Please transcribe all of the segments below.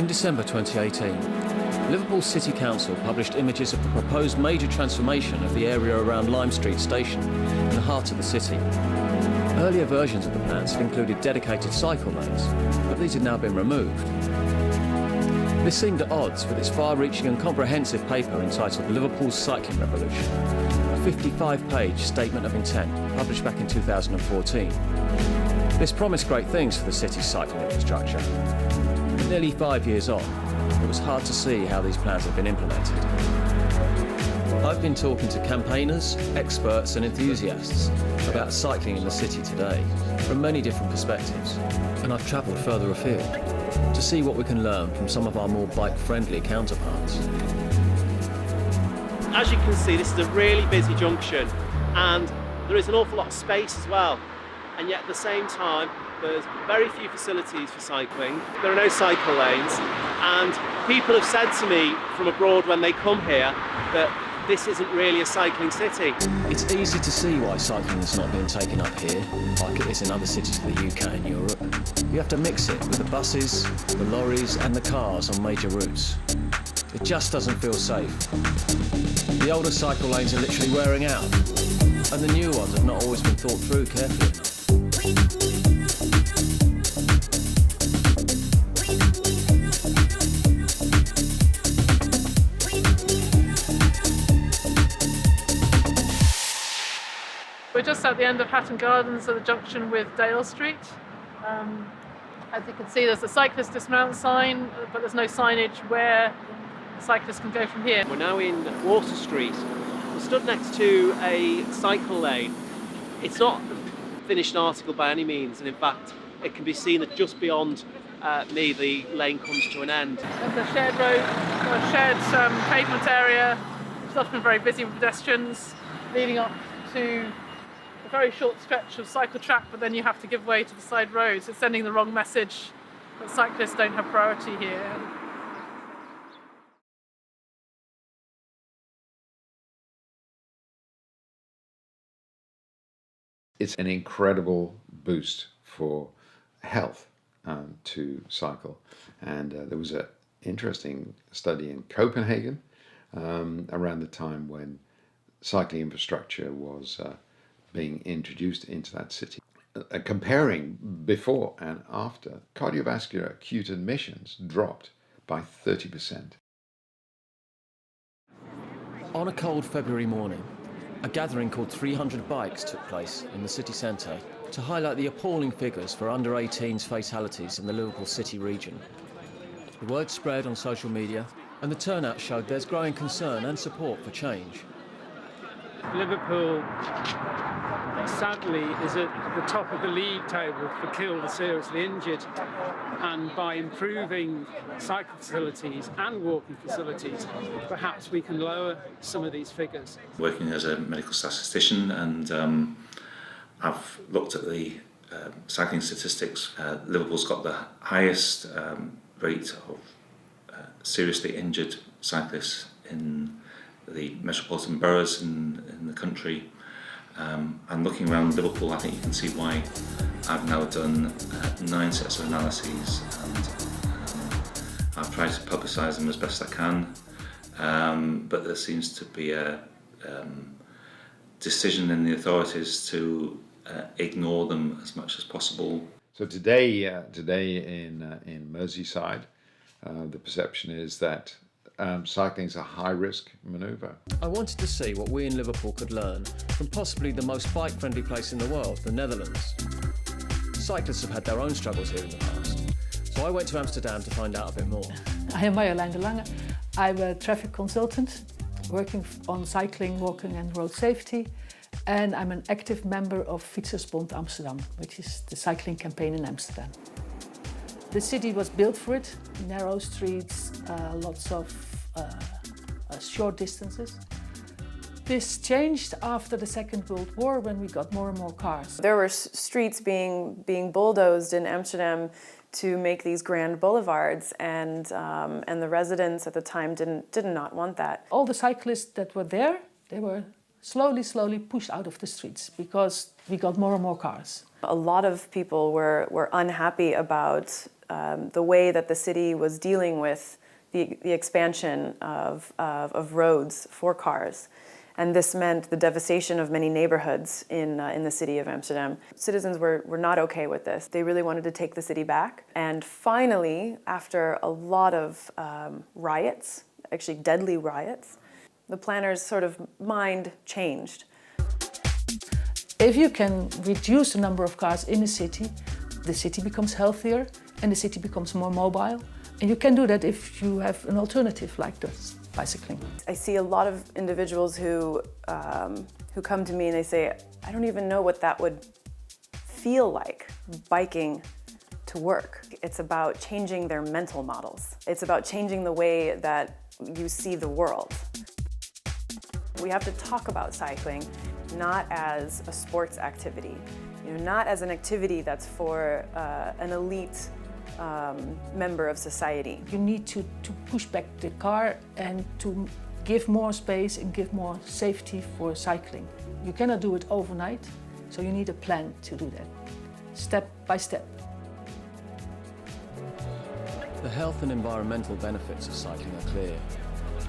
In December 2018, Liverpool City Council published images of the proposed major transformation of the area around Lime Street Station, in the heart of the city. Earlier versions of the plans had included dedicated cycle lanes, but these had now been removed. This seemed at odds with its far-reaching and comprehensive paper entitled Liverpool's Cycling Revolution, a 55-page statement of intent published back in 2014. This promised great things for the city's cycling infrastructure. But nearly 5 years on, it was hard to see how these plans have been implemented. I've been talking to campaigners, experts and enthusiasts about cycling in the city today from many different perspectives, and I've travelled further afield to see what we can learn from some of our more bike-friendly counterparts. As you can see, this is a really busy junction and there is an awful lot of space as well, and yet at the same time there's very few facilities for cycling. There are no cycle lanes, and people have said to me from abroad when they come here that this isn't really a cycling city. It's easy to see why cycling is not being taken up here, like it is in other cities of the UK and Europe. You have to mix it with the buses, the lorries and the cars on major routes. It just doesn't feel safe. The older cycle lanes are literally wearing out, and the new ones have not always been thought through carefully enough. We're just at the end of Hatton Gardens at the junction with Dale Street. As you can see, there's a cyclist dismount sign, but there's no signage where cyclists can go from here. We're now in Water Street. We're stood next to a cycle lane. It's not a finished article by any means, and in fact, it can be seen that just beyond me, the lane comes to an end. There's a shared road, a shared pavement area, which is often very busy with pedestrians, leading up to a very short stretch of cycle track, but then you have to give way to the side roads. It's sending the wrong message that cyclists don't have priority here. It's an incredible boost for health to cycle. And there was an interesting study in Copenhagen around the time when cycling infrastructure was being introduced into that city. Comparing before and after, cardiovascular acute admissions dropped by 30%. On a cold February morning, a gathering called 300 Bikes took place in the city centre to highlight the appalling figures for under-18s fatalities in the Liverpool city region. The word spread on social media, and the turnout showed there's growing concern and support for change. Liverpool, sadly, is at the top of the league table for killed or seriously injured, and by improving cycle facilities and walking facilities, perhaps we can lower some of these figures. Working as a medical statistician, and I've looked at the cycling statistics. Liverpool's got the highest rate of seriously injured cyclists in the metropolitan boroughs in the country. And looking around Liverpool, I think you can see why I've now done 9 sets of analyses, and I've tried to publicise them as best I can, but there seems to be a decision in the authorities to ignore them as much as possible. So today in Merseyside, the perception is that cycling is a high-risk manoeuvre. I wanted to see what we in Liverpool could learn from possibly the most bike-friendly place in the world, the Netherlands. Cyclists have had their own struggles here in the past, so I went to Amsterdam to find out a bit more. I am Marjolein de Lange. I'm a traffic consultant working on cycling, walking and road safety, and I'm an active member of Fietsersbond Amsterdam, which is the cycling campaign in Amsterdam. The city was built for it, narrow streets, lots of short distances. This changed after the Second World War when we got more and more cars. There were streets being bulldozed in Amsterdam to make these grand boulevards, and the residents at the time did not want that. All the cyclists that were there, they were slowly pushed out of the streets because we got more and more cars. A lot of people were unhappy about the way that the city was dealing with the expansion of roads for cars. And this meant the devastation of many neighborhoods in the city of Amsterdam. Citizens were not okay with this. They really wanted to take the city back. And finally, after a lot of riots, actually deadly riots, the planners' sort of mind changed. If you can reduce the number of cars in the city becomes healthier and the city becomes more mobile. And you can do that if you have an alternative like this, bicycling. I see a lot of individuals who come to me and they say, I don't even know what that would feel like, biking to work. It's about changing their mental models. It's about changing the way that you see the world. We have to talk about cycling not as a sports activity, not as an activity that's for an elite member of society. You need to push back the car and to give more space and give more safety for cycling. You cannot do it overnight, so you need a plan to do that, step by step. The health and environmental benefits of cycling are clear.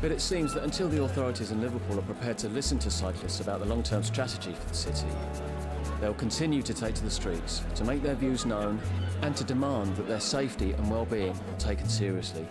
But it seems that until the authorities in Liverpool are prepared to listen to cyclists about the long-term strategy for the city, they'll continue to take to the streets to make their views known and to demand that their safety and well-being are taken seriously.